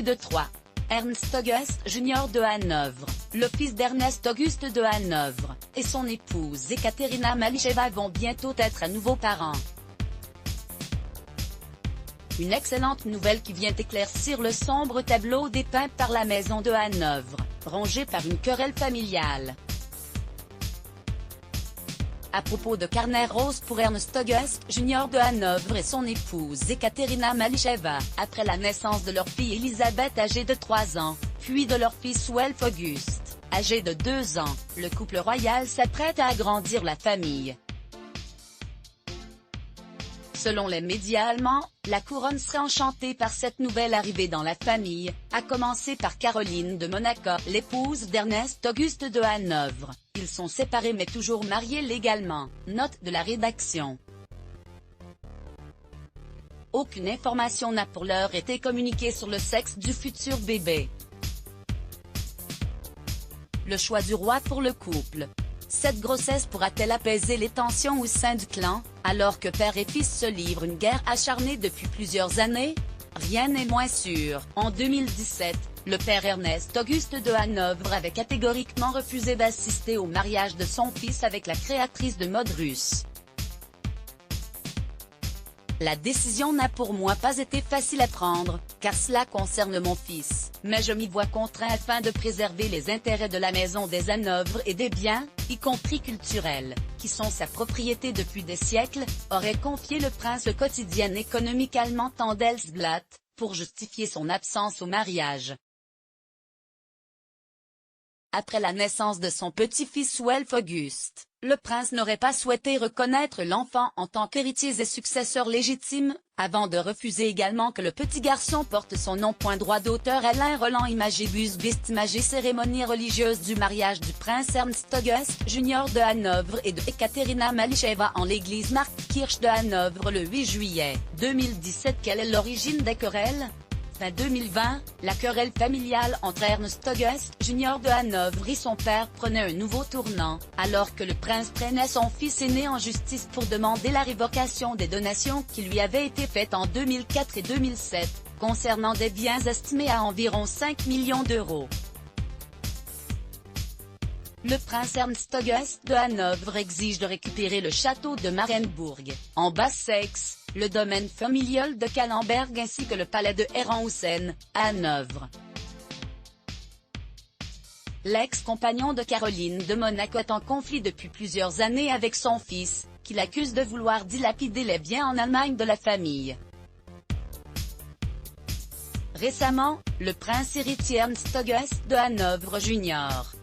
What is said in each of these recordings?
de 3. Ernst August Jr. de Hanovre, le fils d'Ernest Auguste de Hanovre, et son épouse Ekaterina Malicheva vont bientôt être à nouveau parents. Une excellente nouvelle qui vient éclaircir le sombre tableau dépeint par la maison de Hanovre, rongée par une querelle familiale. À propos de carnet rose pour Ernst August Jr. de Hanovre et son épouse Ekaterina Malicheva, après la naissance de leur fille Elisabeth âgée de 3 ans, puis de leur fils Welf Auguste, âgé de 2 ans, le couple royal s'apprête à agrandir la famille. Selon les médias allemands, la couronne serait enchantée par cette nouvelle arrivée dans la famille, à commencer par Caroline de Monaco, l'épouse d'Ernest Auguste de Hanovre. Ils sont séparés mais toujours mariés légalement, note de la rédaction. Aucune information n'a pour l'heure été communiquée sur le sexe du futur bébé. Le choix du roi pour le couple. Cette grossesse pourra-t-elle apaiser les tensions au sein du clan, alors que père et fils se livrent une guerre acharnée depuis plusieurs années? Rien n'est moins sûr. En 2017, le père Ernest Auguste de Hanovre avait catégoriquement refusé d'assister au mariage de son fils avec la créatrice de mode russe. La décision n'a pour moi pas été facile à prendre, car cela concerne mon fils, mais je m'y vois contraint afin de préserver les intérêts de la maison des Hanovre et des biens, y compris culturels, qui sont sa propriété depuis des siècles, aurait confié le prince au quotidien économique allemand Handelsblatt, pour justifier son absence au mariage. Après la naissance de son petit-fils Welf Auguste, le prince n'aurait pas souhaité reconnaître l'enfant en tant qu'héritier et successeur légitime, avant de refuser également que le petit garçon porte son nom. Droit d'auteur Alain Roland. Imagibus Bist. Imagée cérémonie religieuse du mariage du prince Ernst August Jr. de Hanovre et de Ekaterina Malicheva en l'église Marktkirche de Hanovre le 8 juillet 2017. Quelle est l'origine des querelles? Fin 2020, la querelle familiale entre Ernst August Jr. de Hanovre et son père prenait un nouveau tournant, alors que le prince traînait son fils aîné en justice pour demander la révocation des donations qui lui avaient été faites en 2004 et 2007, concernant des biens estimés à environ 5 millions d'euros. Le prince Ernst August de Hanovre exige de récupérer le château de Marienburg, en Basse-Saxe, le domaine familial de Calenberg ainsi que le palais de Herrenhausen, à Hanovre. L'ex-compagnon de Caroline de Monaco est en conflit depuis plusieurs années avec son fils, qui l'accuse de vouloir dilapider les biens en Allemagne de la famille. Récemment, le prince héritier Ernst August de Hanovre Jr.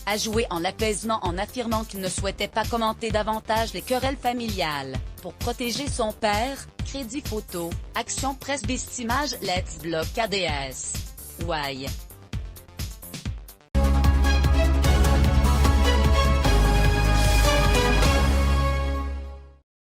a joué en l'apaisement en affirmant qu'il ne souhaitait pas commenter davantage les querelles familiales, pour protéger son père. Crédit photo, Action Presse Best Image Let's Block ADS. Why?